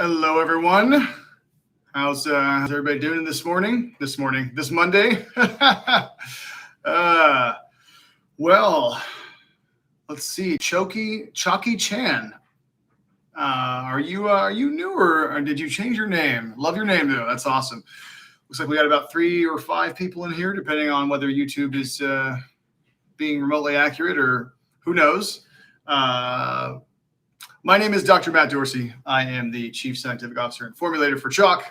Hello, everyone. How's everybody doing this morning? This Monday? Well, let's see. CHOQ Chan. Are you new or did you change your name? Love your name though. That's awesome. Looks like we got about 3 or 5 people in here, depending on whether YouTube is being remotely accurate or who knows. My name is Dr. Matt Dorsey. I am the Chief Scientific Officer and Formulator for CHOQ,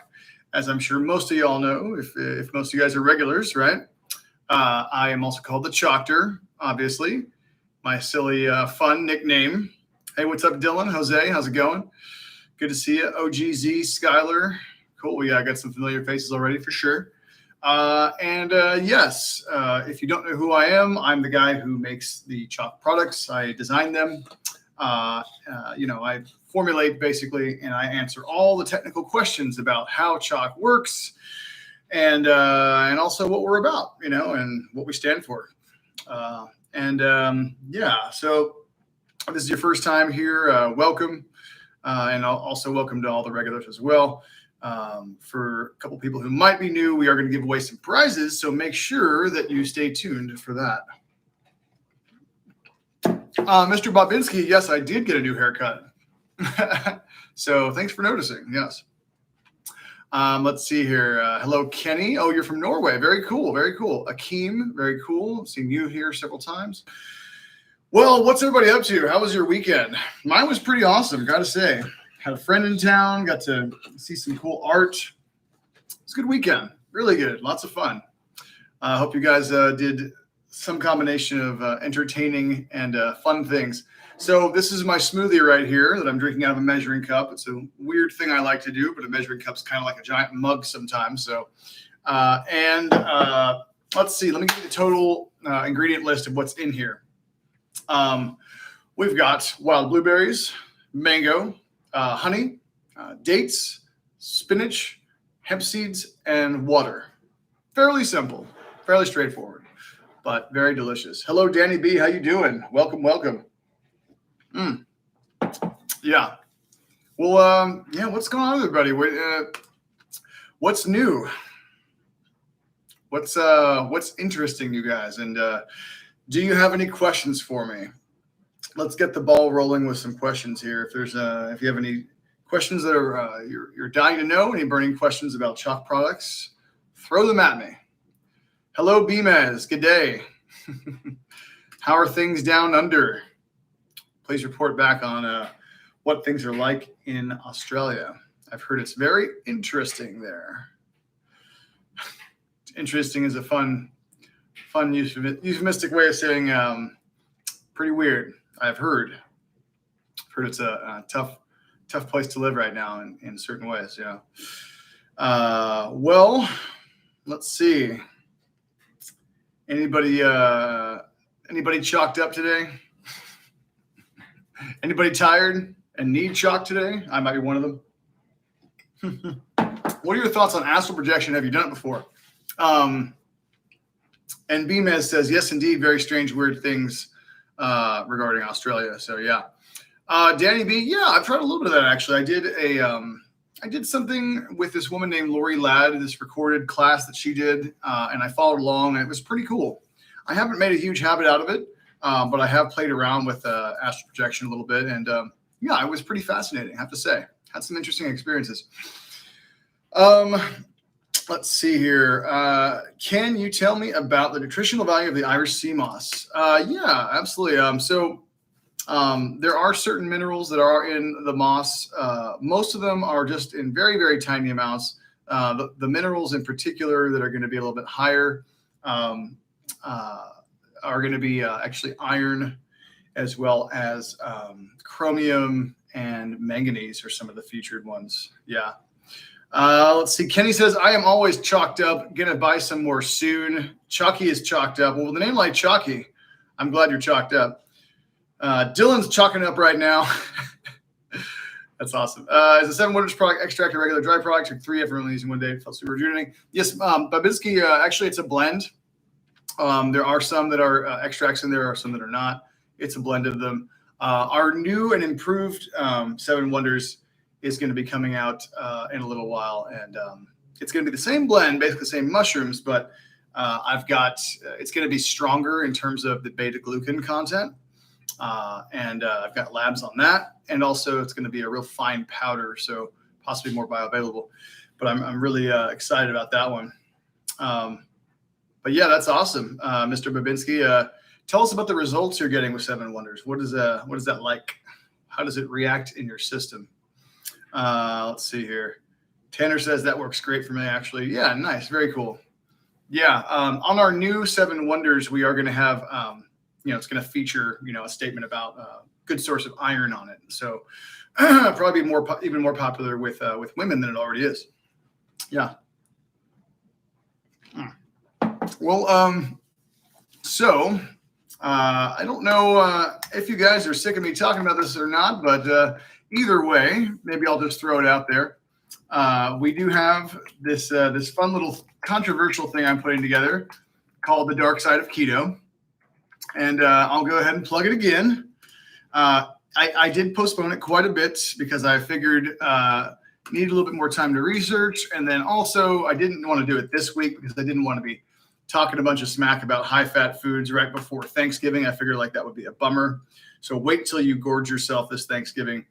as I'm sure most of you all know, if most of you guys are regulars, right? I am also called the CHOQTOR, obviously. My silly, fun nickname. Hey, what's up, Dylan? Jose, how's it going? Good to see you. OGZ, Skylar. Cool. Yeah, I got some familiar faces already for sure. Yes, if you don't know who I am, I'm the guy who makes the CHOQ products. I design them. I formulate basically, and I answer all the technical questions about how CHOQ works, and also what we're about, and what we stand for. So if this is your first time here, welcome, and also welcome to all the regulars as well. For a couple people who might be new, we are going to give away some prizes, so make sure that you stay tuned for that. Mr. Bobinski, yes, I did get a new haircut. So thanks for noticing. Yes. Let's see here. Hello, Kenny. Oh, you're from Norway. Very cool. Very cool. Akeem, very cool. Seen you here several times. Well, what's everybody up to? How was your weekend? Mine was pretty awesome, got to say. Had a friend in town, got to see some cool art. It's a good weekend. Really good. Lots of fun. I hope you guys did some combination of entertaining and fun things. So this is my smoothie right here that I'm drinking out of a measuring cup. It's a weird thing I like to do, but a measuring cup's kind of like a giant mug sometimes. So, let's see. Let me give you the total ingredient list of what's in here. We've got wild blueberries, mango, honey, dates, spinach, hemp seeds, and water. Fairly simple, fairly straightforward, but very delicious. Hello, Danny B. How you doing? Welcome, welcome. Yeah. Well, what's going on, everybody? What's new? What's interesting, you guys? And do you have any questions for me? Let's get the ball rolling with some questions here. If you have any questions that are you're dying to know, any burning questions about CHOQ products, throw them at me. Hello, Bimez. Good day. How are things down under? Please report back on what things are like in Australia. I've heard it's very interesting there. Interesting is a fun euphemistic way of saying pretty weird. I've heard it's a tough place to live right now in certain ways. Yeah. Well, let's see. Anybody chalked up today? Anybody tired and need CHOQ today? I might be one of them. What are your thoughts on astral projection? Have you done it before? And Bmez says, yes, indeed, very strange, weird things regarding Australia. So yeah. Danny B, yeah, I've tried a little bit of that actually. I did something with this woman named Lori Ladd, this recorded class that she did, and I followed along, and it was pretty cool. I haven't made a huge habit out of it, but I have played around with astral projection a little bit, and it was pretty fascinating, I have to say. Had some interesting experiences. Let's see here. Can you tell me about the nutritional value of the Irish sea moss? Yeah, absolutely. There are certain minerals that are in the moss. Most of them are just in very, very tiny amounts. The minerals in particular that are going to be a little bit higher are going to be actually iron, as well as chromium and manganese are some of the featured ones. Yeah. Let's see. Kenny says, I am always chalked up. Going to buy some more soon. Chalky is chalked up. Well, with a name like Chalky, I'm glad you're chalked up. Dylan's chalking up right now. That's awesome. Is the 7 Wonders product extract a regular dry product? Took 3 everyone using one day. Felt super rejuvenating. Yes, Babinski, actually, it's a blend. There are some that are extracts in there, are some that are not. It's a blend of them. Our new and improved 7 Wonders is going to be coming out in a little while. And it's going to be the same blend, basically the same mushrooms, but it's going to be stronger in terms of the beta glucan content. And I've got labs on that. And also it's going to be a real fine powder, so possibly more bioavailable. But I'm really excited about that one. But yeah, that's awesome. Mr. Babinski, tell us about the results you're getting with 7 Wonders. What is that like? How does it react in your system? Let's see here. Tanner says that works great for me, actually. Yeah, nice. Very cool. Yeah. On our new 7 Wonders, we are going to have, it's going to feature, a statement about good source of iron on it. So probably even more popular with women than it already is. Yeah. Well, I don't know if you guys are sick of me talking about this or not, but either way, maybe I'll just throw it out there. We do have this fun little controversial thing I'm putting together called the Dark Side of Keto, and I'll go ahead and plug it again. I did postpone it quite a bit because I figured needed a little bit more time to research, and then also I didn't want to do it this week because I didn't want to be talking a bunch of smack about high-fat foods right before Thanksgiving. I figured like that would be a bummer. So wait till you gorge yourself this Thanksgiving,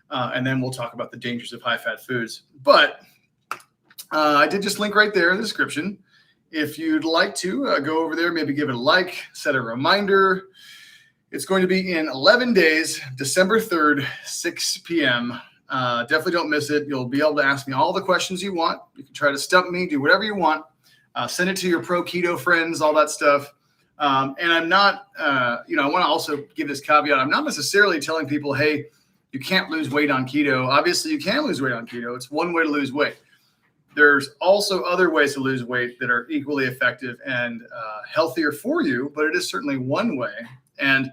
and then we'll talk about the dangers of high-fat foods. But I did just link right there in the description. If you'd like to go over there, maybe give it a like, set a reminder. It's going to be in 11 days, December 3rd, 6 p.m. Definitely don't miss it. You'll be able to ask me all the questions you want. You can try to stump me, do whatever you want. Send it to your pro keto friends, all that stuff. And I'm not, I want to also give this caveat. I'm not necessarily telling people, hey, you can't lose weight on keto. Obviously, you can lose weight on keto. It's one way to lose weight. There's also other ways to lose weight that are equally effective and healthier for you, but it is certainly one way. And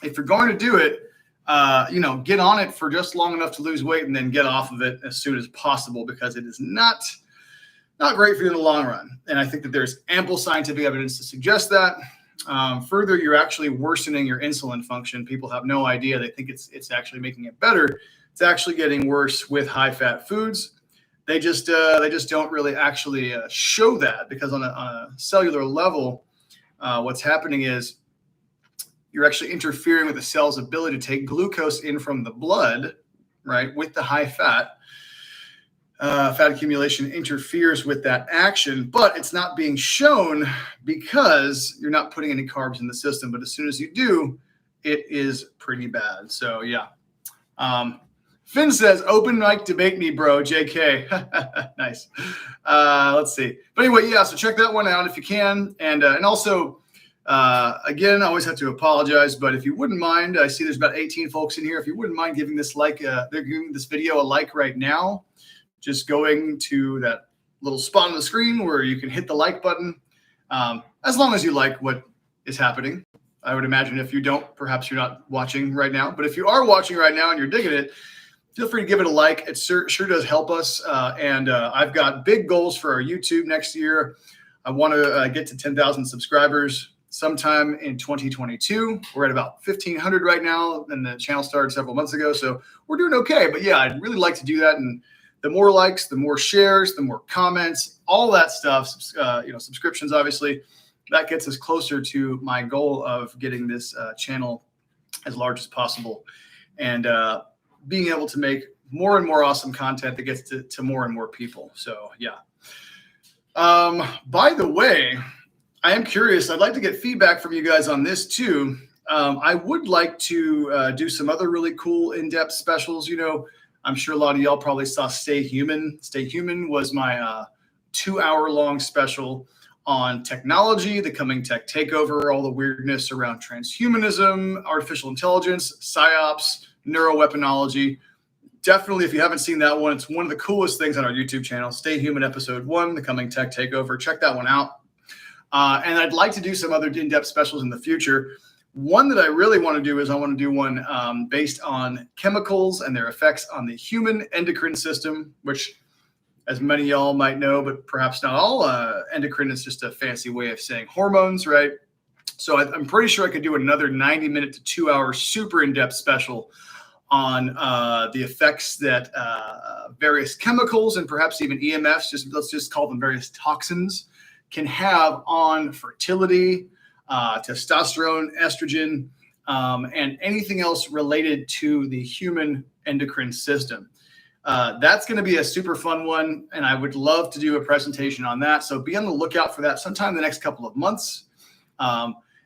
if you're going to do it, get on it for just long enough to lose weight and then get off of it as soon as possible, because it is not great for you in the long run. And I think that there's ample scientific evidence to suggest that. Further, you're actually worsening your insulin function. People have no idea. They think it's actually making it better. It's actually getting worse with high-fat foods. They just don't really actually show that, because on a cellular level, what's happening is you're actually interfering with the cell's ability to take glucose in from the blood, right, with the high fat. Fat accumulation interferes with that action, but it's not being shown because you're not putting any carbs in the system. But as soon as you do, it is pretty bad. So yeah. Finn says, open mic debate me, bro. JK. Nice. Let's see. But anyway, yeah, so check that one out if you can. And also, again, I always have to apologize, but if you wouldn't mind, I see there's about 18 folks in here. If you wouldn't mind giving this they're giving this video a like right now. Just going to that little spot on the screen where you can hit the like button, as long as you like what is happening. I would imagine if you don't, perhaps you're not watching right now. But if you are watching right now and you're digging it, feel free to give it a like. It sure does help us. And I've got big goals for our YouTube next year. I want to get to 10,000 subscribers sometime in 2022. We're at about 1,500 right now, and the channel started several months ago. So we're doing okay. But yeah, I'd really like to do that. And the more likes, the more shares, the more comments, all that stuff, subscriptions, obviously, that gets us closer to my goal of getting this channel as large as possible, and being able to make more and more awesome content that gets to more and more people. So yeah. By the way, I am curious. I'd like to get feedback from you guys on this too. I would like to do some other really cool in-depth specials. I'm sure a lot of y'all probably saw Stay Human. Stay Human was my 2-hour-long special on technology, the coming tech takeover, all the weirdness around transhumanism, artificial intelligence, psyops, neuroweaponology. Definitely, if you haven't seen that one, it's one of the coolest things on our YouTube channel. Stay Human Episode 1, the coming tech takeover. Check that one out. And I'd like to do some other in-depth specials in the future. One that I really want to do is I want to do one based on chemicals and their effects on the human endocrine system, which, as many of y'all might know, but perhaps not all, endocrine is just a fancy way of saying hormones, right? So I'm pretty sure I could do another 90-minute to 2-hour super in-depth special on the effects that various chemicals and perhaps even EMFs, let's just call them various toxins, can have on fertility, testosterone, estrogen, and anything else related to the human endocrine system. That's going to be a super fun one, and I would love to do a presentation on that. So be on the lookout for that sometime in the next couple of months.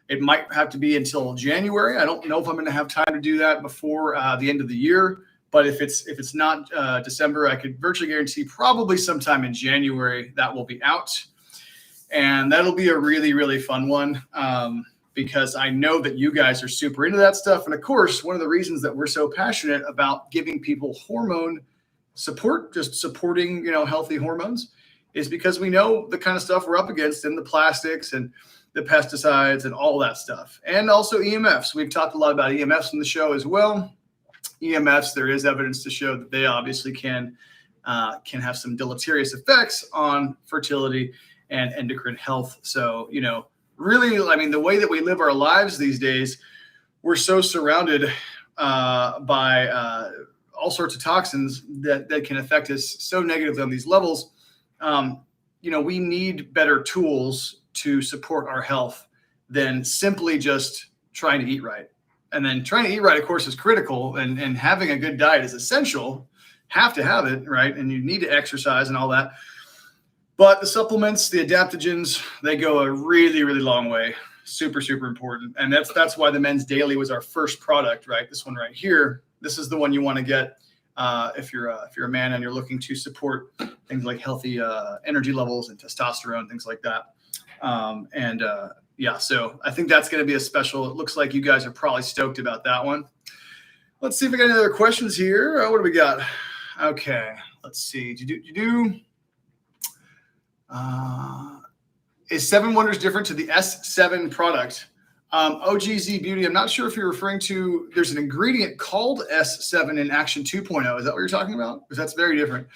It might have to be until January. I don't know if I'm going to have time to do that before the end of the year. But if it's not December, I could virtually guarantee probably sometime in January that will be out. And that'll be a really, really fun one because I know that you guys are super into that stuff. And of course, one of the reasons that we're so passionate about giving people hormone support, just supporting, healthy hormones, is because we know the kind of stuff we're up against in the plastics and the pesticides and all that stuff. And also EMFs. We've talked a lot about EMFs in the show as well. EMFs, there is evidence to show that they obviously can have some deleterious effects on fertility and endocrine health. So, really, the way that we live our lives these days, we're so surrounded by all sorts of toxins that can affect us so negatively on these levels. We need better tools to support our health than simply just trying to eat right. And then trying to eat right, of course, is critical, and having a good diet is essential. Have to have it, right? And you need to exercise and all that. But the supplements, the adaptogens, they go a really, really long way. Super, super important. And that's why the Men's Daily was our first product, right? This one right here. This is the one you want to get if you're a man and you're looking to support things like healthy energy levels and testosterone, things like that. So I think that's going to be a special. It looks like you guys are probably stoked about that one. Let's see if we got any other questions here. What do we got? Okay, let's see. Is 7 Wonders different to the S7 product? OGZ Beauty, I'm not sure if you're referring to, there's an ingredient called S7 in Action 2.0. Is that what you're talking about? Because that's very different.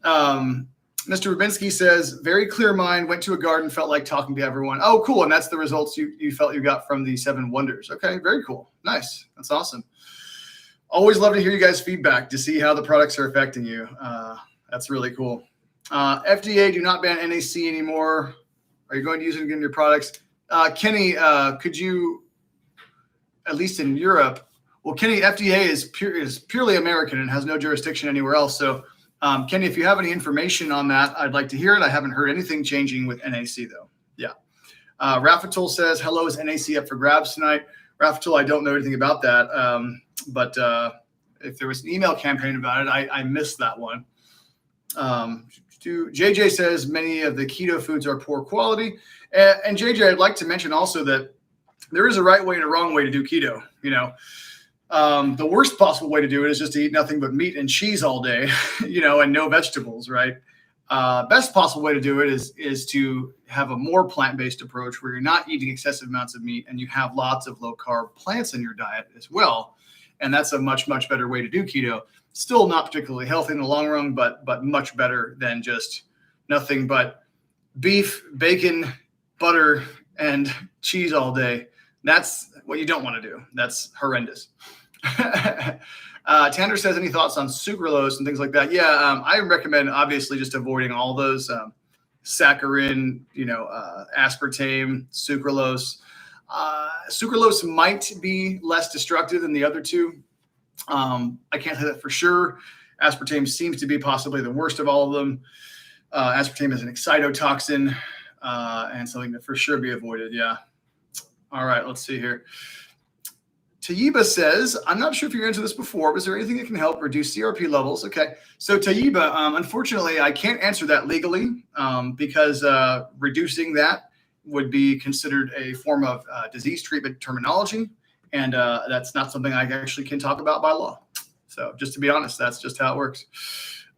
Mr. Rubinski says, very clear mind, went to a garden, felt like talking to everyone. Oh, cool. And that's the results you felt you got from the 7 Wonders. Okay, very cool. Nice. That's awesome. Always love to hear you guys' feedback to see how the products are affecting you. That's really cool. FDA, do not ban NAC anymore. Are you going to use it again in your products? Kenny, could you, at least in Europe, well, Kenny, FDA is purely American and has no jurisdiction anywhere else. So, Kenny, if you have any information on that, I'd like to hear it. I haven't heard anything changing with NAC, though. Yeah. Rafatul says, hello, is NAC up for grabs tonight? Rafatul, I don't know anything about that. But if there was an email campaign about it, I missed that one. JJ says many of the keto foods are poor quality. And JJ, I'd like to mention also that there is a right way and a wrong way to do keto. The worst possible way to do it is just to eat nothing but meat and cheese all day, and no vegetables, right? Best possible way to do it is to have a more plant-based approach where you're not eating excessive amounts of meat and you have lots of low-carb plants in your diet as well. And that's a much, much better way to do keto. Still not particularly healthy in the long run, but much better than just nothing but beef, bacon, butter, and cheese all day. That's what you don't want to do. That's horrendous. Tanner says, any thoughts on sucralose and things like that? Yeah, I recommend obviously just avoiding all those saccharin, aspartame, sucralose. Sucralose might be less destructive than the other two. I can't say that for sure. Aspartame seems to be possibly the worst of all of them. Aspartame is an excitotoxin and something to for sure be avoided. Yeah. All right, let's see here. Tayyiba says, I'm not sure if you're into this before, but is there anything that can help reduce CRP levels? Okay. So Tayyiba, unfortunately, I can't answer that legally because reducing that would be considered a form of disease treatment terminology. And that's not something I actually can talk about by law. So just to be honest, that's just how it works.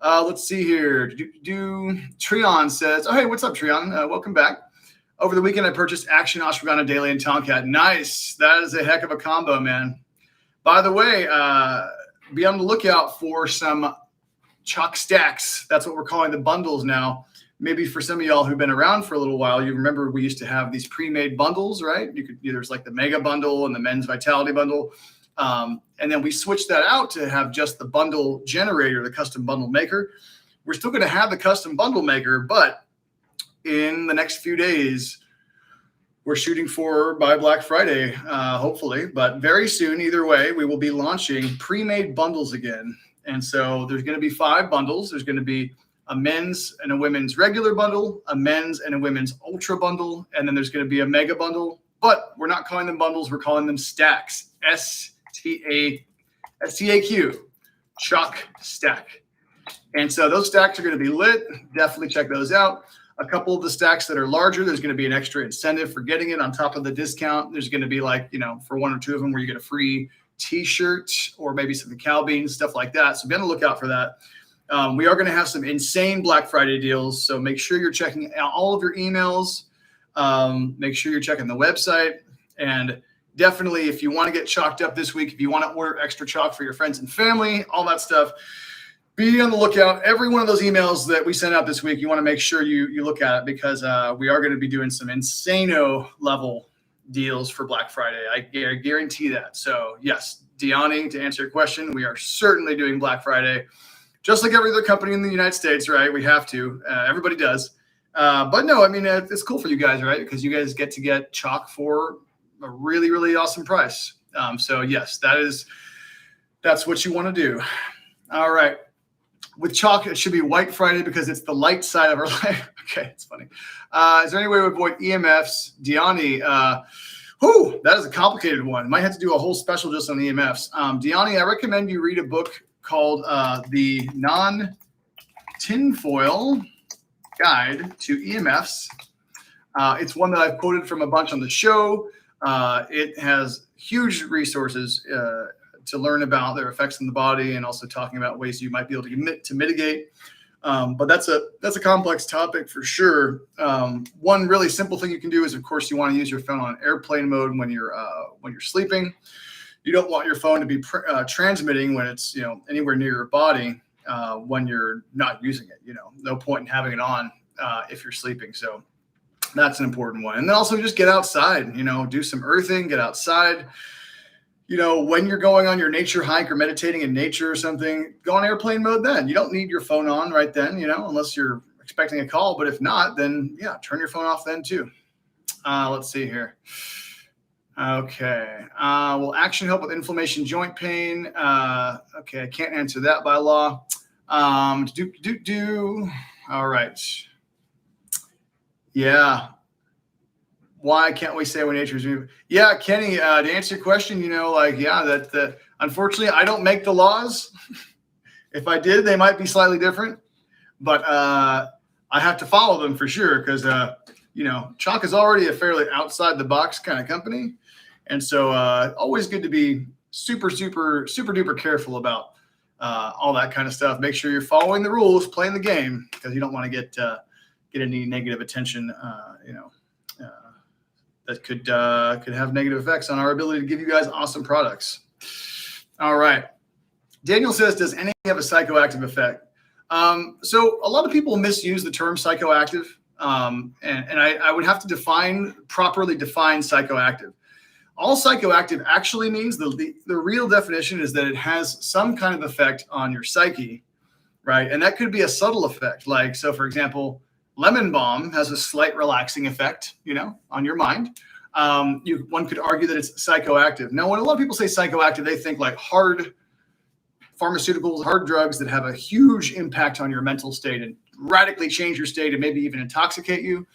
Let's see here. Trion says, oh, hey, what's up, Trion? Welcome back. Over the weekend, I purchased Action Ashwagandha Daily and Tomcat. Nice. That is a heck of a combo, man. By the way, be on the lookout for some CHOQ stacks. That's what we're calling the bundles now. Maybe for some of y'all who've been around for a little while, you remember we used to have these pre-made bundles, right? There's like the Mega Bundle and the Men's Vitality Bundle. And then we switched that out to have just the bundle generator, the custom bundle maker. We're still going to have the custom bundle maker, but in the next few days, we're shooting for by Black Friday, hopefully, but very soon, either way, we will be launching pre-made bundles again. And so there's going to be 5 bundles. There's going to be a men's and a women's regular bundle, a men's and a women's ultra bundle, and then there's going to be a mega bundle. But we're not calling them bundles. We're calling them stacks. S-T-A-Q, CHOQ stack. And so those stacks are going to be lit. Definitely check those out. A couple of the stacks that are larger, there's going to be an extra incentive for getting it on top of the discount. There's going to be like, for 1 or 2 of them where you get a free t-shirt or maybe some cacao beans, stuff like that. So be on the lookout for that. We are going to have some insane Black Friday deals. So make sure you're checking out all of your emails. Make sure you're checking the website. And definitely, if you want to get chalked up this week, if you want to order extra chalk for your friends and family, all that stuff, be on the lookout. Every one of those emails that we send out this week, you want to make sure you look at it because we are going to be doing some insano level deals for Black Friday. I guarantee that. So yes, Deani, to answer your question, we are certainly doing Black Friday, just like every other company in the United States, right? We have to. Everybody does. But no, I mean, it's cool for you guys, right? Because you guys get to get chalk for a really, really awesome price. So yes, that's what you want to do. All right. With chalk, it should be White Friday because it's the light side of our life. Okay, it's funny. Is there any way to avoid EMFs? Deani, that is a complicated one. Might have to do a whole special just on EMFs. Deani, I recommend you read a book called The Non-Tinfoil Guide to EMFs. It's one that I've quoted from a bunch on the show. It has huge resources to learn about their effects in the body and also talking about ways you might be able to mitigate. But that's a complex topic for sure. One really simple thing you can do is, of course, you want to use your phone on airplane mode when you're sleeping. You don't want your phone to be transmitting when it's anywhere near your body when you're not using it. No point in having it on if you're sleeping. So that's an important one. And then also just get outside. Do some earthing. Get outside. When you're going on your nature hike or meditating in nature or something, go on airplane mode then. You don't need your phone on right then, unless you're expecting a call. But if not, then, yeah, turn your phone off then too. Let's see here. Okay. Will action help with inflammation, joint pain? Okay, I can't answer that by law. All right. Yeah. Why can't we say when nature's moving? Yeah, Kenny, to answer your question, that unfortunately I don't make the laws. If I did, they might be slightly different, but I have to follow them for sure because CHOQ is already a fairly outside the box kind of company, and so always good to be super duper careful about all that kind of stuff. Make sure you're following the rules, playing the game, because you don't want to get any negative attention. That could have negative effects on our ability to give you guys awesome products. All right. Daniel says, does NA have a psychoactive effect? So a lot of people misuse the term psychoactive, and I would have to properly define psychoactive. All psychoactive actually means, the real definition is that it has some kind of effect on your psyche, right? And that could be a subtle effect. Like, so for example, lemon balm has a slight relaxing effect, on your mind. One could argue that it's psychoactive. Now, when a lot of people say psychoactive, they think like hard pharmaceuticals, hard drugs that have a huge impact on your mental state and radically change your state and maybe even intoxicate you.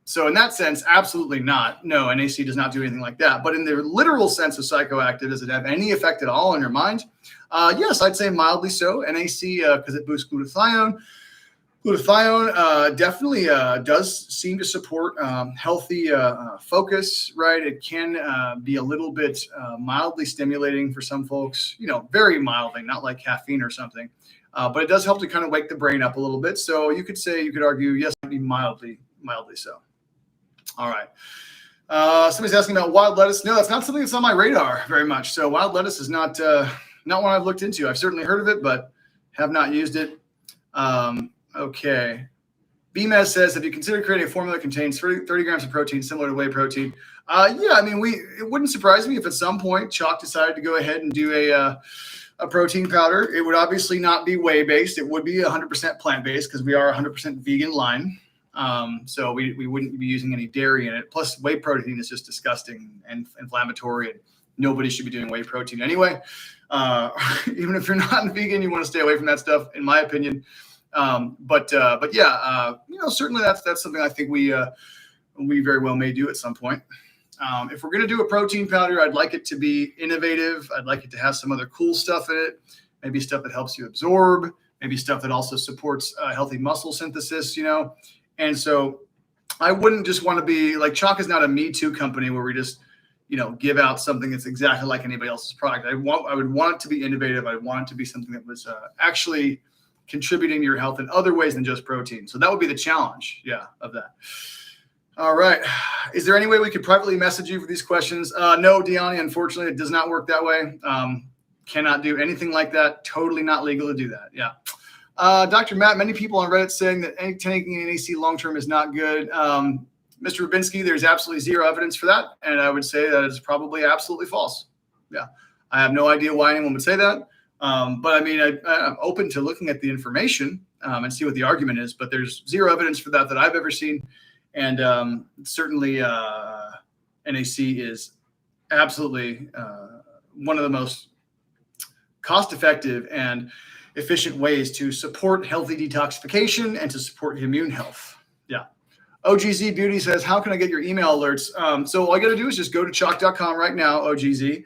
So in that sense, absolutely not. No, NAC does not do anything like that. But in the literal sense of psychoactive, does it have any effect at all on your mind? Yes, I'd say mildly so. NAC, because it boosts glutathione. Glutathione definitely does seem to support healthy focus, right? It can be a little bit mildly stimulating for some folks, very mildly, not like caffeine or something. But it does help to kind of wake the brain up a little bit. So you could argue, yes, maybe mildly so. All right. Somebody's asking about wild lettuce. No, that's not something that's on my radar very much. So wild lettuce is not one I've looked into. I've certainly heard of it, but have not used it. Okay. BMES says, have you considered creating a formula that contains 30 grams of protein similar to whey protein? Yeah, I mean, it wouldn't surprise me if at some point CHOQ decided to go ahead and do a protein powder. It would obviously not be whey-based. It would be 100% plant-based because we are 100% vegan line. So we wouldn't be using any dairy in it. Plus, whey protein is just disgusting and inflammatory, and nobody should be doing whey protein anyway. Even if you're not a vegan, you want to stay away from that stuff, in my opinion. But yeah, certainly that's something I think we very well may do at some point. If we're going to do a protein powder, I'd like it to be innovative. I'd like it to have some other cool stuff in it, maybe stuff that helps you absorb, maybe stuff that also supports healthy muscle synthesis, And so I wouldn't just want to be like, CHOQ is not a Me Too company where we just, give out something that's exactly like anybody else's product. I would want it to be innovative. I want it to be something that was actually contributing to your health in other ways than just protein. So that would be the challenge, of that. All right. Is there any way we could privately message you for these questions? No, Deani, unfortunately, it does not work that way. Cannot do anything like that. Totally not legal to do that. Yeah. Dr. Matt, many people on Reddit saying that taking NAC long-term is not good. Mr. Rubinsky, there's absolutely zero evidence for that. And I would say that is probably absolutely false. Yeah. I have no idea why anyone would say that. But I mean, I'm open to looking at the information and see what the argument is, but there's zero evidence for that I've ever seen. And certainly NAC is absolutely one of the most cost-effective and efficient ways to support healthy detoxification and to support immune health. Yeah. OGZ Beauty says, how can I get your email alerts? So all I got to do is just go to CHOQ.com right now, OGZ,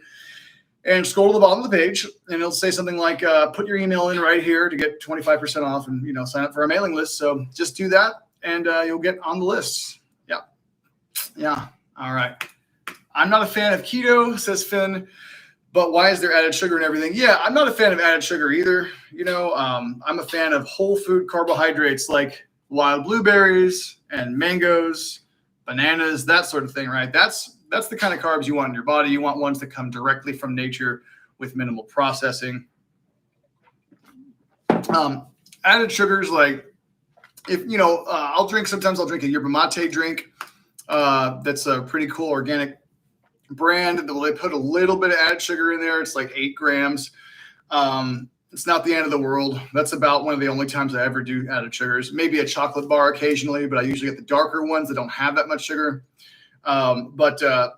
and scroll to the bottom of the page, and it'll say something like, put your email in right here to get 25% off and, sign up for our mailing list. So just do that, and you'll get on the list. Yeah. Yeah. All right. I'm not a fan of keto, says Finn, but why is there added sugar and everything? Yeah, I'm not a fan of added sugar either. I'm a fan of whole food carbohydrates like wild blueberries and mangoes, bananas, that sort of thing, right? That's the kind of carbs you want in your body. You want ones that come directly from nature with minimal processing. Added sugars, like sometimes I'll drink a yerba mate drink. That's a pretty cool organic brand. They put a little bit of added sugar in there. It's like 8 grams. It's not the end of the world. That's about one of the only times I ever do added sugars. Maybe a chocolate bar occasionally, but I usually get the darker ones that don't have that much sugar. The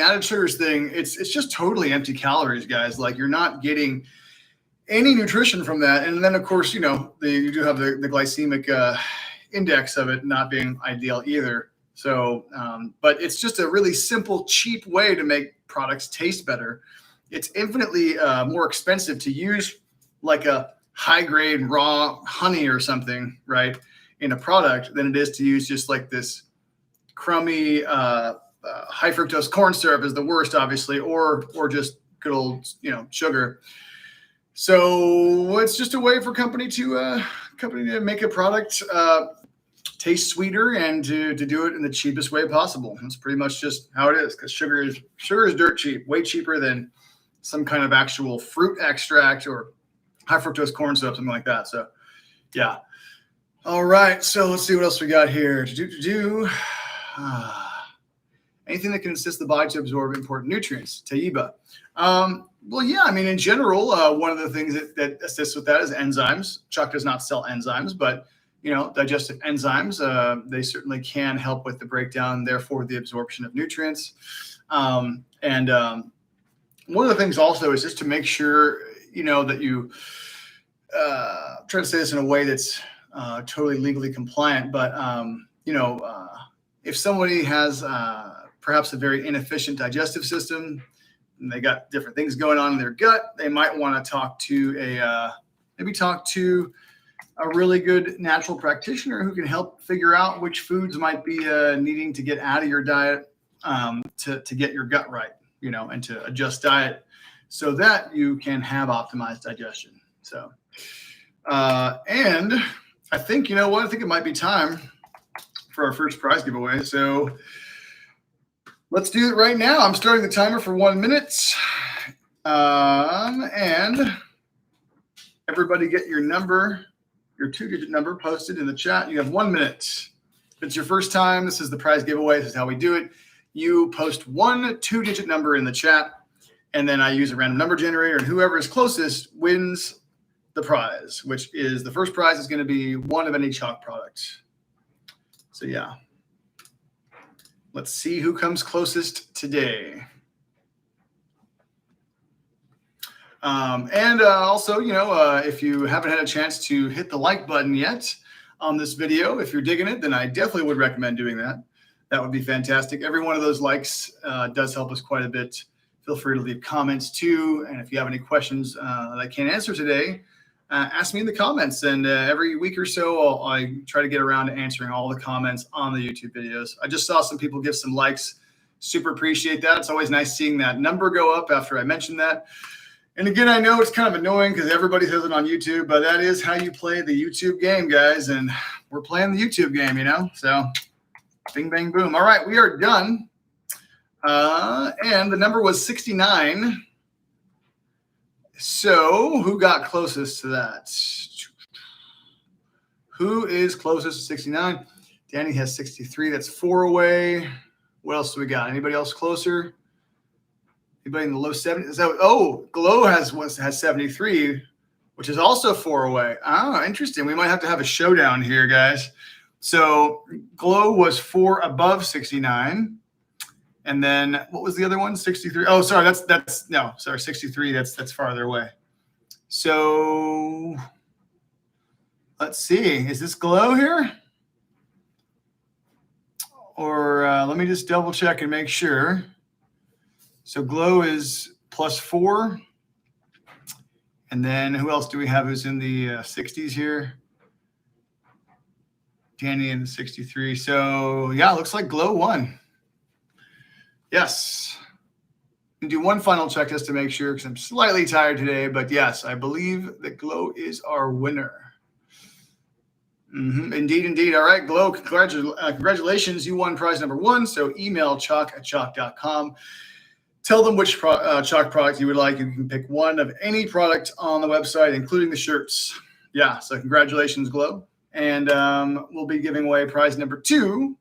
added sugars thing, it's just totally empty calories, guys. Like, you're not getting any nutrition from that. And then, of course, you do have the glycemic index of it not being ideal either. So, but it's just a really simple, cheap way to make products taste better. It's infinitely more expensive to use like a high-grade raw honey or something, right, in a product than it is to use just like this crummy high fructose corn syrup is the worst, obviously, or just good old sugar. So it's just a way for company to make a product taste sweeter and to do it in the cheapest way possible. That's pretty much just how it is, because sugar is dirt cheap, way cheaper than some kind of actual fruit extract or high fructose corn syrup, something like that. So yeah. All right. So let's see what else we got here. Anything that can assist the body to absorb important nutrients. Taiba. Well, yeah, I mean, in general, one of the things that assists with that is enzymes. CHOQ does not sell enzymes, but digestive enzymes, they certainly can help with the breakdown, therefore the absorption of nutrients. One of the things also is just to make sure, that you try to say this in a way that's totally legally compliant. But, if somebody has perhaps a very inefficient digestive system and they got different things going on in their gut, they might want to talk to a really good natural practitioner who can help figure out which foods might be needing to get out of your diet to get your gut right, and to adjust diet so that you can have optimized digestion. So, and I think, I think it might be time for our first prize giveaway. So let's do it right now. I'm starting the timer for 1 minute. And everybody get your your 2-digit number posted in the chat. You have 1 minute. If it's your first time, this is the prize giveaway. This is how we do it. You post 1 2-digit number in the chat, and then I use a random number generator, and whoever is closest wins the prize, which is the first prize is going to be one of any CHOQ product. So yeah, let's see who comes closest today. Also, if you haven't had a chance to hit the like button yet on this video, if you're digging it, then I definitely would recommend doing that. That would be fantastic. Every one of those likes does help us quite a bit. Feel free to leave comments too. And if you have any questions that I can't answer today, ask me in the comments. And every week or so, I try to get around to answering all the comments on the YouTube videos. I just saw some people give some likes. Super appreciate that. It's always nice seeing that number go up after I mention that. And again, I know it's kind of annoying because everybody says it on YouTube, but that is how you play the YouTube game, guys. And we're playing the YouTube game, So bing, bang, boom. All right, we are done. And the number was 69. So who got closest to that? Who is closest to 69? Danny has 63. That's 4 away. What else do we got? Anybody else closer? Anybody in the low 70s? Glow has 73, which is also 4 away. Oh, interesting. We might have to have a showdown here, guys. So Glow was 4 above 69. And then what was the other one? 63. Oh, sorry. That's 63. That's farther away. So let's see. Is this Glow here? Or let me just double check and make sure. So Glow is +4. And then who else do we have who's in the 60s here? Danny in the 63. So yeah, looks like Glow won. Yes. And do one final check just to make sure because I'm slightly tired today. But yes, I believe that Glow is our winner. Indeed, indeed. All right, Glow, congratulations. You won prize number 1. So email CHOQ@CHOQ.com. Tell them which CHOQ product you would like. You can pick one of any product on the website, including the shirts. Yeah, so congratulations, Glow. And we'll be giving away prize number 2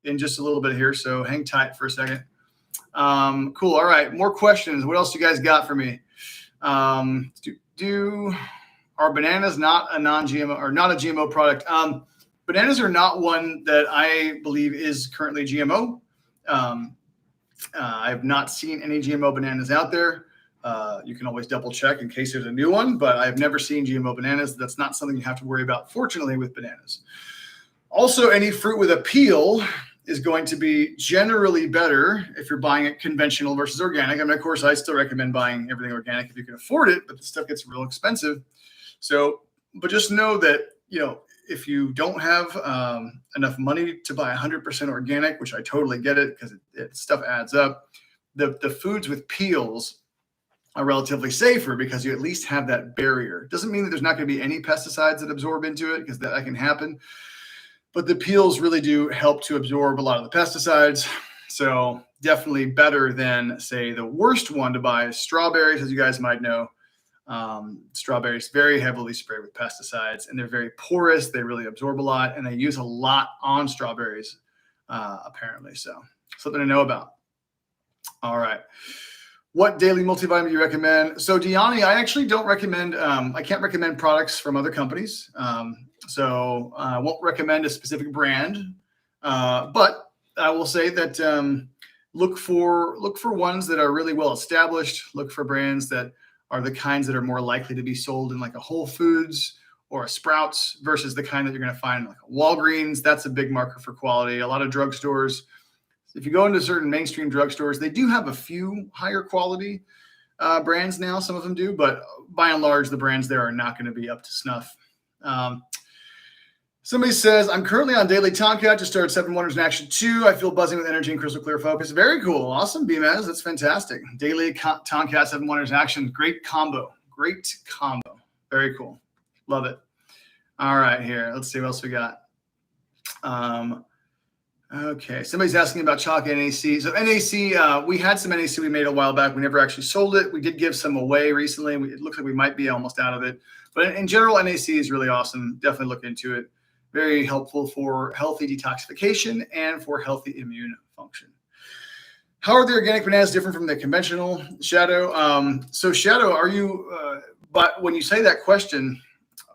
in just a little bit here. So hang tight for a second. Cool. All right. More questions. What else you guys got for me? Are bananas not a non-GMO or not a GMO product? Bananas are not one that I believe is currently GMO. I've not seen any GMO bananas out there. You can always double check in case there's a new one, but I've never seen GMO bananas. That's not something you have to worry about, fortunately, with bananas. Also, any fruit with a peel is going to be generally better if you're buying it conventional versus organic. I mean, of course, I still recommend buying everything organic if you can afford it, but the stuff gets real expensive. So, but just know that, if you don't have enough money to buy 100% organic, which I totally get it because stuff adds up, the foods with peels are relatively safer because you at least have that barrier. It doesn't mean that there's not going to be any pesticides that absorb into it because that can happen. But the peels really do help to absorb a lot of the pesticides. So definitely better than, say, the worst one to buy is strawberries, as you guys might know. Strawberries very heavily sprayed with pesticides, and they're very porous. They really absorb a lot, and they use a lot on strawberries, apparently. So something to know about. All right. What daily multivitamin do you recommend? So Deani, I actually don't recommend, I can't recommend products from other companies. So I won't recommend a specific brand, but I will say that look for ones that are really well established. Look for brands that are the kinds that are more likely to be sold in like a Whole Foods or a Sprouts versus the kind that you're going to find in like a Walgreens. That's a big marker for quality. A lot of drugstores, if you go into certain mainstream drugstores, they do have a few higher quality brands now. Some of them do, but by and large, the brands there are not going to be up to snuff. Somebody says, I'm currently on Daily Tomcat, just started 7 Wonders in Action 2. I feel buzzing with energy and crystal clear focus. Very cool. Awesome, BMS. That's fantastic. Daily Tomcat, 7 Wonders in Action. Great combo. Great combo. Very cool. Love it. All right, here. Let's see what else we got. Okay, somebody's asking about CHOQ NAC. So NAC, we had some NAC we made a while back. We never actually sold it. We did give some away recently. It looks like we might be almost out of it. But in general, NAC is really awesome. Definitely look into it. Very helpful for healthy detoxification and for healthy immune function. How are the organic bananas different from the conventional, Shadow? So Shadow, are you, but when you say that question,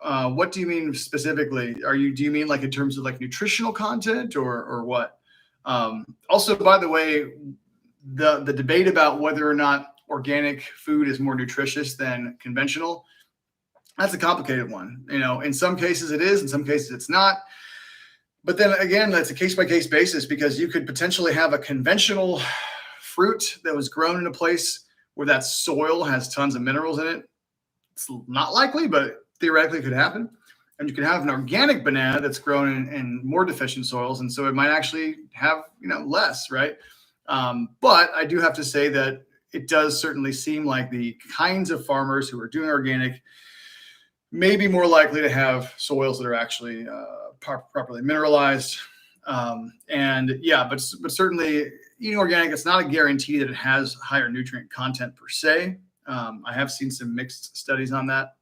what do you mean specifically? Do you mean like in terms of like nutritional content or what? Also, by the way, the debate about whether or not organic food is more nutritious than conventional, that's a complicated one. You know, in some cases it is, in some cases it's not. But then again, that's a case-by-case basis, because you could potentially have a conventional fruit that was grown in a place where that soil has tons of minerals in it. It's not likely, but theoretically could happen. And you can have an organic banana that's grown in more deficient soils, and so it might actually have, you know, less, right? But I do have to say that it does certainly seem like the kinds of farmers who are doing organic may be more likely to have soils that are actually properly mineralized. And yeah, but certainly eating organic, it's not a guarantee that it has higher nutrient content per se. I have seen some mixed studies on that.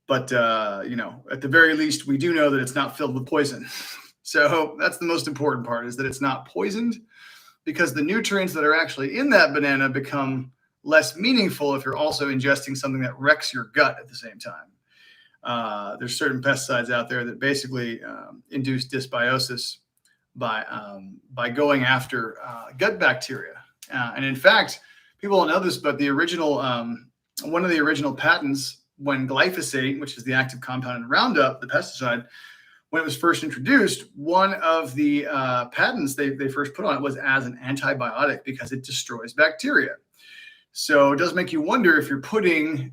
But you know, at the very least, we do know that it's not filled with poison. So that's the most important part, is that it's not poisoned, because the nutrients that are actually in that banana become less meaningful if you're also ingesting something that wrecks your gut at the same time. There's certain pesticides out there that basically induce dysbiosis by going after gut bacteria. And in fact, people don't know this, but the original one of the original patents, when glyphosate, which is the active compound in Roundup, the pesticide, when it was first introduced, one of the patents they first put on it was as an antibiotic, because it destroys bacteria. So it does make you wonder, if you're putting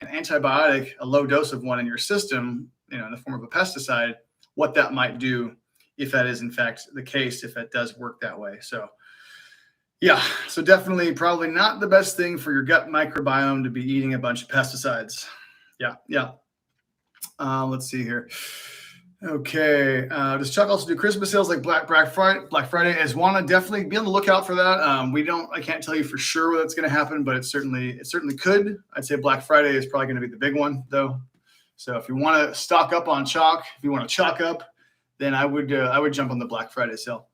an antibiotic, a low dose of one, in your system, you know, in the form of a pesticide, what that might do, if that is in fact the case, if it does work that way. So yeah, so definitely probably not the best thing for your gut microbiome to be eating a bunch of pesticides. Yeah. Let's see here. Okay. Does CHOQ also do Christmas sales like Black Friday? As wanna definitely be on the lookout for that. I can't tell you for sure whether it's going to happen, but it certainly could. I'd say Black Friday is probably going to be the big one, though. So if you want to stock up on CHOQ, if you want to chalk up, then I would jump on the Black Friday sale.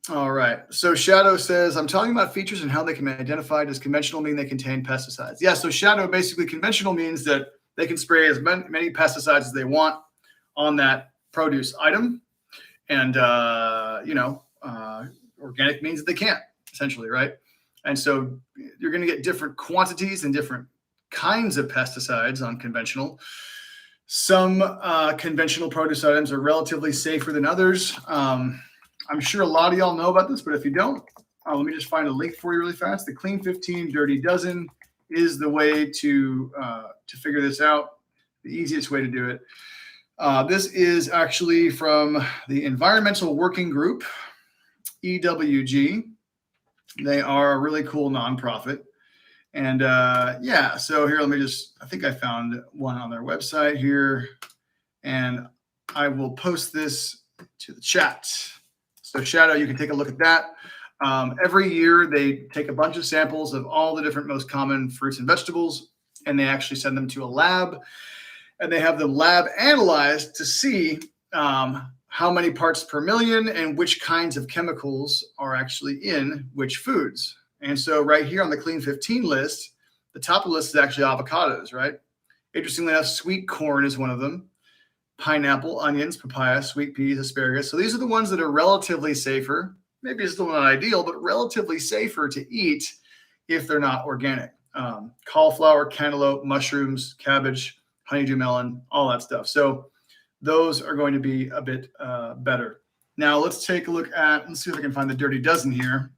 All right. So Shadow says, I'm talking about features and how they can be identified. Does conventional mean they contain pesticides? Yeah. So Shadow, basically conventional means that they can spray as many pesticides as they want on that produce item. And, organic means that they can't, essentially, right? And so you're going to get different quantities and different kinds of pesticides on conventional. Some conventional produce items are relatively safer than others. I'm sure a lot of y'all know about this, but if you don't, let me just find a link for you really fast. The Clean 15 Dirty Dozen is the way to figure this out, the easiest way to do it. This is actually from the Environmental Working Group, EWG. They are a really cool nonprofit. And so here, I think I found one on their website here, and I will post this to the chat. So Shadow, you can take a look at that. Every year they take a bunch of samples of all the different most common fruits and vegetables, and they actually send them to a lab, and they have them lab analyzed to see how many parts per million and which kinds of chemicals are actually in which foods. And so right here on the Clean 15 list, the top of the list is actually avocados, right? Interestingly enough, sweet corn is one of them. Pineapple, onions, papaya, sweet peas, asparagus. So these are the ones that are relatively safer. Maybe it's still not ideal, but relatively safer to eat if they're not organic. Cauliflower, cantaloupe, mushrooms, cabbage, honeydew melon, all that stuff. So those are going to be a bit better. Now let's take a look at, let's see if I can find the Dirty Dozen here.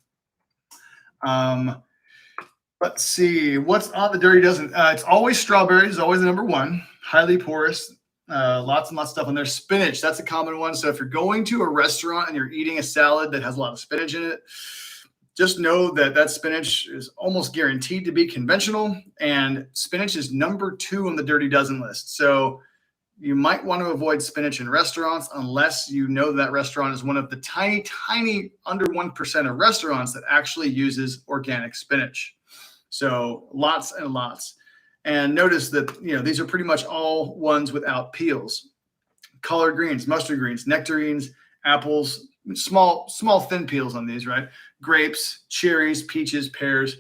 Let's see, what's on the Dirty Dozen? It's always strawberries, always the number one, highly porous. Lots and lots of stuff on there. Spinach, that's a common one. So if you're going to a restaurant and you're eating a salad that has a lot of spinach in it, just know that that spinach is almost guaranteed to be conventional, and spinach is number 2 on the Dirty Dozen list. So you might want to avoid spinach in restaurants unless you know that restaurant is one of the tiny under 1% of restaurants that actually uses organic spinach. So lots and lots. And notice that, these are pretty much all ones without peels. Collard greens, mustard greens, nectarines, apples, small thin peels on these, right? Grapes, cherries, peaches, pears,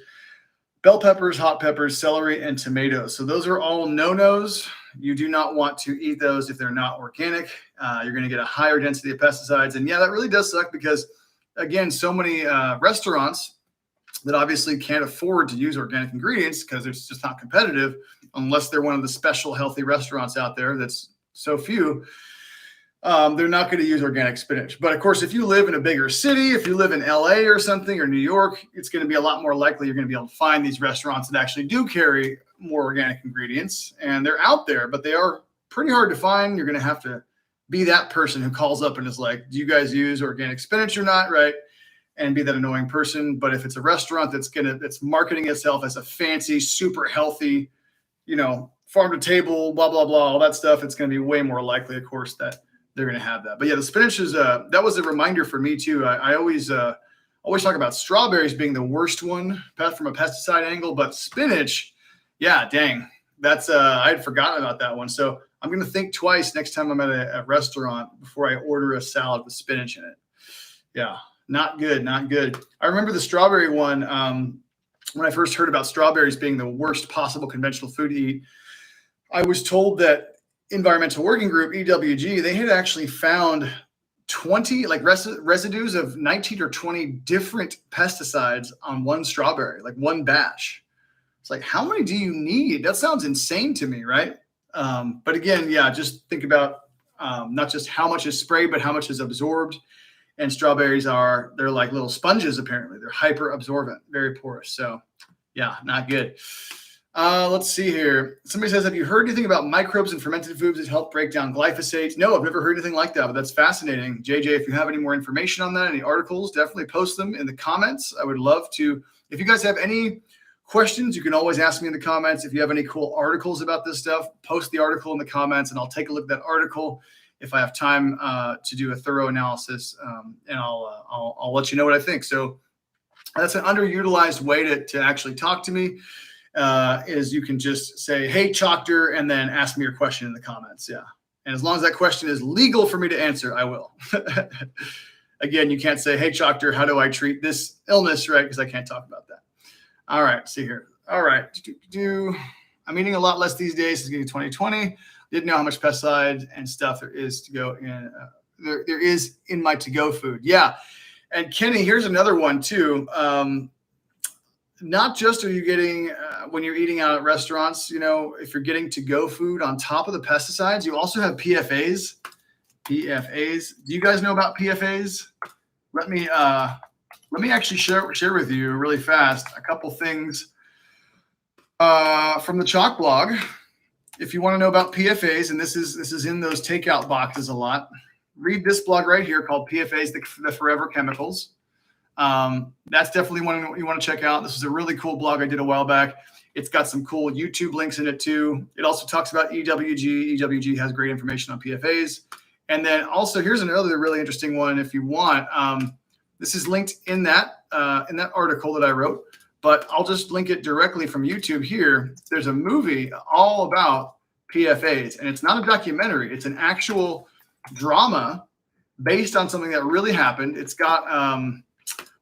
bell peppers, hot peppers, celery, and tomatoes. So those are all no-nos. You do not want to eat those if they're not organic. You're going to get a higher density of pesticides. And yeah, that really does suck because, again, so many restaurants that obviously can't afford to use organic ingredients because it's just not competitive unless they're one of the special healthy restaurants out there that's so few. They're not going to use organic spinach. But of course, if you live in a bigger city, if you live in LA or something or New York, it's going to be a lot more likely you're going to be able to find these restaurants that actually do carry more organic ingredients. And they're out there, but they are pretty hard to find. You're going to have to be that person who calls up and is like, do you guys use organic spinach or not? Right. And be that annoying person. But if it's a restaurant that's marketing itself as a fancy, super healthy, farm to table, blah, blah, blah, all that stuff, it's going to be way more likely, of course, that they're going to have that. But yeah, the spinach is that was a reminder for me too. I always talk about strawberries being the worst one from a pesticide angle, but spinach, yeah, dang, that's I had forgotten about that one. So I'm going to think twice next time I'm at a restaurant before I order a salad with spinach in it. Yeah, not good, not good. I remember the strawberry one when I first heard about strawberries being the worst possible conventional food to eat. I was told that Environmental Working Group, EWG, they had actually found 20 residues of 19 or 20 different pesticides on one strawberry, like one batch. It's like, how many do you need? That sounds insane to me, right? But again, yeah, just think about not just how much is sprayed, but how much is absorbed. And strawberries they're like little sponges, apparently. They're hyper absorbent, very porous. So yeah, not good. Let's see here. Somebody says, have you heard anything about microbes and fermented foods that help break down glyphosate? No, I've never heard anything like that, but that's fascinating. JJ, if you have any more information on that, any articles, definitely post them in the comments. I would love to. If you guys have any questions, you can always ask me in the comments. If you have any cool articles about this stuff, post the article in the comments and I'll take a look at that article if I have time to do a thorough analysis, and I'll let you know what I think. So that's an underutilized way to actually talk to me. Is you can just say, hey, CHOQTOR, and then ask me your question in the comments. Yeah. And as long as that question is legal for me to answer, I will. Again, you can't say, hey, CHOQTOR, how do I treat this illness, right? Because I can't talk about that. All right. See here. All right. I'm eating a lot less these days. It's getting 2020. Didn't know how much pesticide and stuff there is to go in. There is in my to-go food. Yeah. And Kenny, here's another one too. Not just are you getting, when you're eating out at restaurants, if you're getting to-go food on top of the pesticides, you also have PFAs. PFAs. Do you guys know about PFAs? Let me actually share with you really fast a couple things from the CHOQ blog. If you want to know about PFAs, and this is in those takeout boxes a lot, read this blog right here called PFAs, the Forever Chemicals. That's definitely one you want to check out. This is a really cool blog I did a while back. It's got some cool YouTube links in it too. It also talks about EWG. EWG has great information on PFAs. And then also here's another really interesting one if you want. This is linked in that article that I wrote, but I'll just link it directly from YouTube here. There's a movie all about PFAs, and it's not a documentary. It's an actual drama based on something that really happened. It's got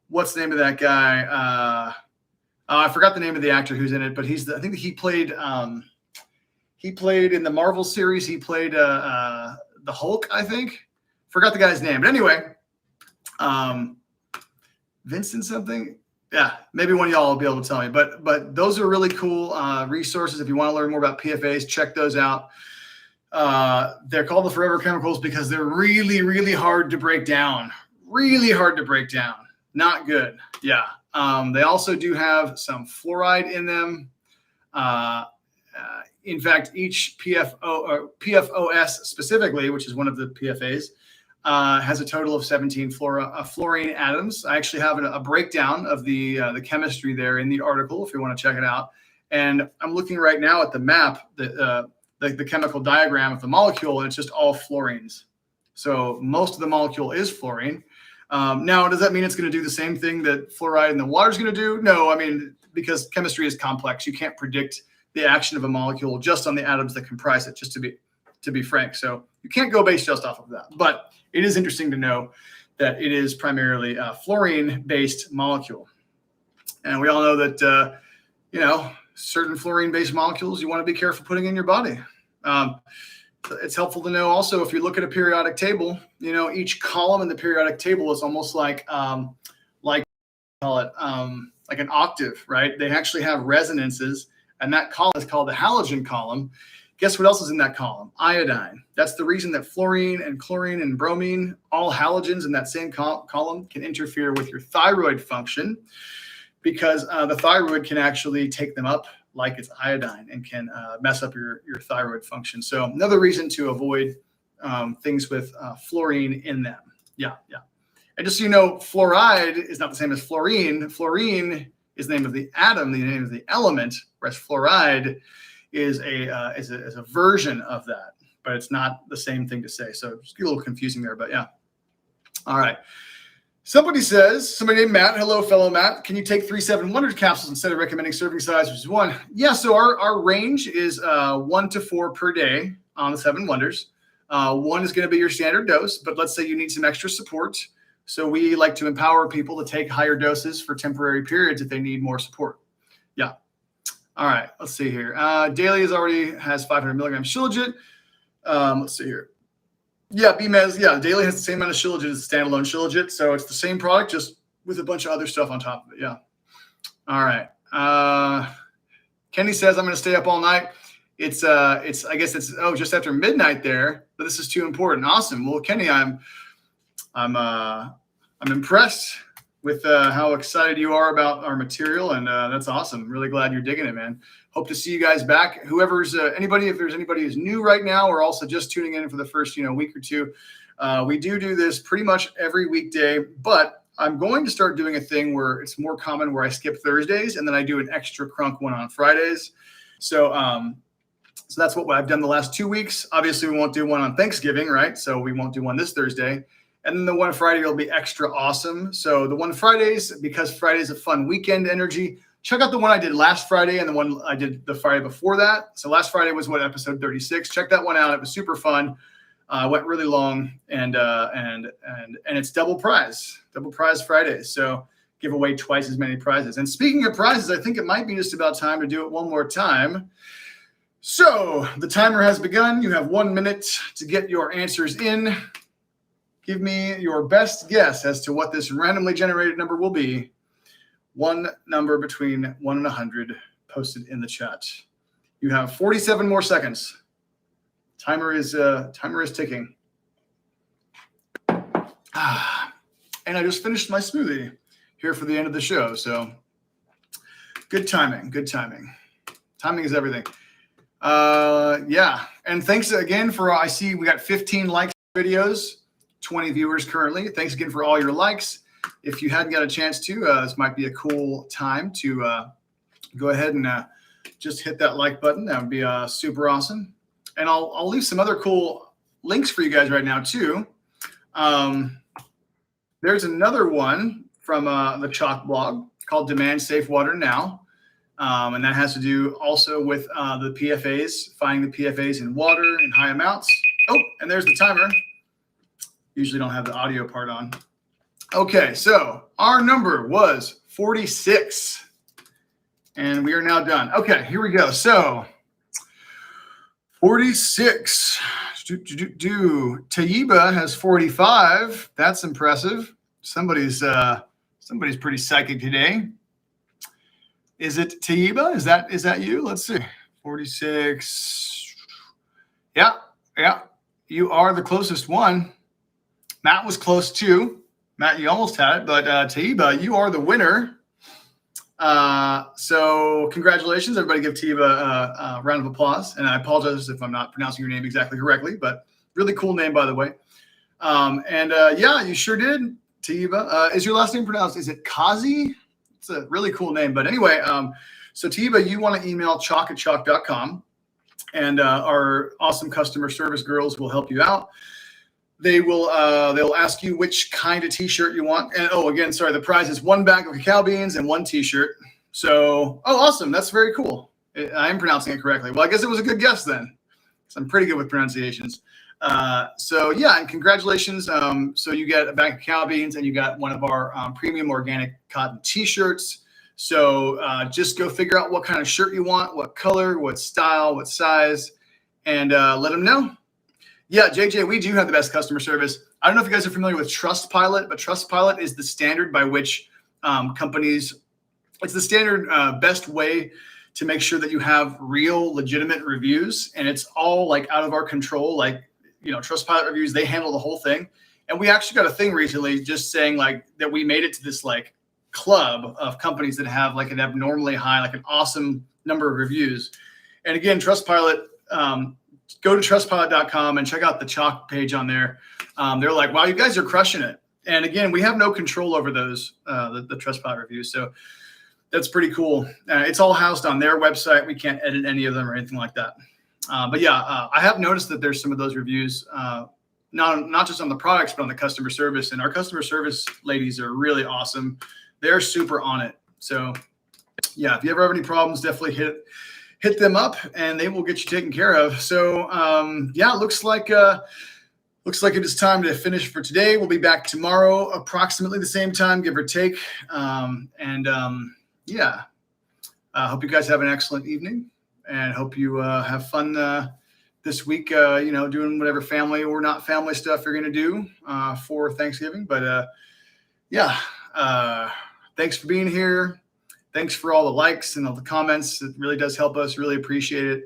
what's the name of that guy? I forgot the name of the actor who's in it, but I think he played in the Marvel series. He played the Hulk, I think. Forgot the guy's name, but anyway, Vincent something. Yeah, maybe one of y'all will be able to tell me. But those are really cool resources. If you want to learn more about PFAs, check those out. They're called the Forever Chemicals because they're really, really hard to break down. Really hard to break down. Not good. Yeah. They also do have some fluoride in them. In fact, each PFOS specifically, which is one of the PFAs, has a total of 17 fluorine atoms. I actually have a breakdown of the chemistry there in the article if you want to check it out. And I'm looking right now at the map that the chemical diagram of the molecule, and it's just all fluorines. So most of the molecule is fluorine. Now, does that mean it's going to do the same thing that fluoride in the water is going to do? No, I mean, because chemistry is complex, you can't predict the action of a molecule just on the atoms that comprise it, just to be frank. So you can't go based just off of that. But it is interesting to know that it is primarily a fluorine-based molecule. And we all know that, certain fluorine-based molecules you want to be careful putting in your body. It's helpful to know also, if you look at a periodic table, each column in the periodic table is almost like an octave, right? They actually have resonances, and that column is called the halogen column. Guess what else is in that column? Iodine. That's the reason that fluorine and chlorine and bromine, all halogens in that same column, can interfere with your thyroid function, because the thyroid can actually take them up like it's iodine and can mess up your thyroid function. So another reason to avoid things with fluorine in them. Yeah. And just so you know, fluoride is not the same as fluorine. Fluorine is the name of the atom, the name of the element, whereas fluoride is a version of that, but it's not the same thing to say. So just get a little confusing there, but yeah. All right. Somebody named Matt, hello, fellow Matt, can you take 3 7 Wonders capsules instead of recommending serving size, which is 1? Yeah, so our range is 1 to 4 per day on the 7 Wonders. 1 is going to be your standard dose, but let's say you need some extra support. So we like to empower people to take higher doses for temporary periods if they need more support. Yeah. All right, let's see here. Daily already has 500 milligrams Shilajit. Let's see here. Yeah, BMES, Daily has the same amount of Shilajit as standalone Shilajit. So it's the same product, just with a bunch of other stuff on top of it. Yeah. All right. Kenny says, I'm going to stay up all night. I guess it's just after midnight there, but this is too important. Awesome. Well, Kenny, I'm impressed with how excited you are about our material, and that's awesome. Really glad you're digging it, man. Hope to see you guys back. If there's anybody who's new right now or also just tuning in for the first week or two, we do this pretty much every weekday, but I'm going to start doing a thing where it's more common, where I skip Thursdays and then I do an extra crunk one on Fridays. So that's what I've done the last 2 weeks. Obviously, we won't do one on Thanksgiving, right? So we won't do one this Thursday. And then the one Friday will be extra awesome. So the one Fridays, because Friday's a fun weekend energy, check out the one I did last Friday and the one I did the Friday before that. So last Friday was episode 36. Check that one out. It was super fun. Went really long, and it's double prize Fridays. So give away twice as many prizes. And speaking of prizes, I think it might be just about time to do it one more time. So the timer has begun. You have 1 minute to get your answers in. Give me your best guess as to what this randomly generated number will be. One number between 1 and 100 posted in the chat. You have 47 more seconds. Timer is ticking. And I just finished my smoothie here for the end of the show. So good timing. Timing is everything. And thanks again I see we got 15 likes on videos. 20 viewers currently. Thanks again for all your likes. If you hadn't got a chance to, this might be a cool time to go ahead and just hit that like button. That would be super awesome. And I'll leave some other cool links for you guys right now too. There's another one from the CHOQ blog called Demand Safe Water Now. And that has to do also with the PFAs, finding the PFAs in water in high amounts. Oh, and there's the timer. Usually don't have the audio part on. Okay, so our number was 46. And we are now done. Okay, here we go. So 46. Taiba has 45. That's impressive. Somebody's pretty psychic today. Is it Taiba? Is that you? Let's see. 46. Yeah. You are the closest one. Matt was close too. Matt, you almost had it, but Taiba, you are the winner. So congratulations. Everybody give Taiba a round of applause. And I apologize if I'm not pronouncing your name exactly correctly, but really cool name, by the way. You sure did, Taiba. Is your last name pronounced, is it Kazi? It's a really cool name. But anyway, so Taiba, you want to email CHOQ@CHOQ.com. And our awesome customer service girls will help you out. They'll ask you which kind of t-shirt you want. And again, sorry, the prize is 1 bag of cacao beans and 1 t-shirt. So, awesome. That's very cool. I am pronouncing it correctly. Well, I guess it was a good guess then. So I'm pretty good with pronunciations. So yeah, and congratulations. So you get a bag of cacao beans and you got one of our premium organic cotton t-shirts. So just go figure out what kind of shirt you want, what color, what style, what size, and let them know. Yeah, JJ, we do have the best customer service. I don't know if you guys are familiar with Trustpilot, but Trustpilot is the standard by which companies, it's the standard best way to make sure that you have real, legitimate reviews. And it's all like out of our control. Like, Trustpilot reviews, they handle the whole thing. And we actually got a thing recently just saying like that we made it to this like club of companies that have like an abnormally high, like an awesome number of reviews. And again, Trustpilot, go to trustpilot.com and check out the CHOQ page on there. They're like, wow, you guys are crushing it. And again, we have no control over those, the Trustpilot reviews. So that's pretty cool. It's all housed on their website. We can't edit any of them or anything like that. But yeah, I have noticed that there's some of those reviews, not just on the products, but on the customer service. And our customer service ladies are really awesome. They're super on it. So yeah, if you ever have any problems, definitely hit them up and they will get you taken care of. So yeah, looks like it is time to finish for today. We'll be back tomorrow, approximately the same time, give or take. Yeah, I hope you guys have an excellent evening and hope you have fun this week, doing whatever family or not family stuff you're going to do for Thanksgiving. But yeah, thanks for being here. Thanks for all the likes and all the comments. It really does help us. Really appreciate it.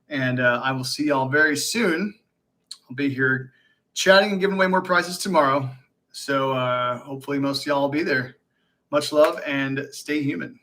And I will see y'all very soon. I'll be here chatting and giving away more prizes tomorrow. So hopefully most of y'all will be there. Much love and stay human.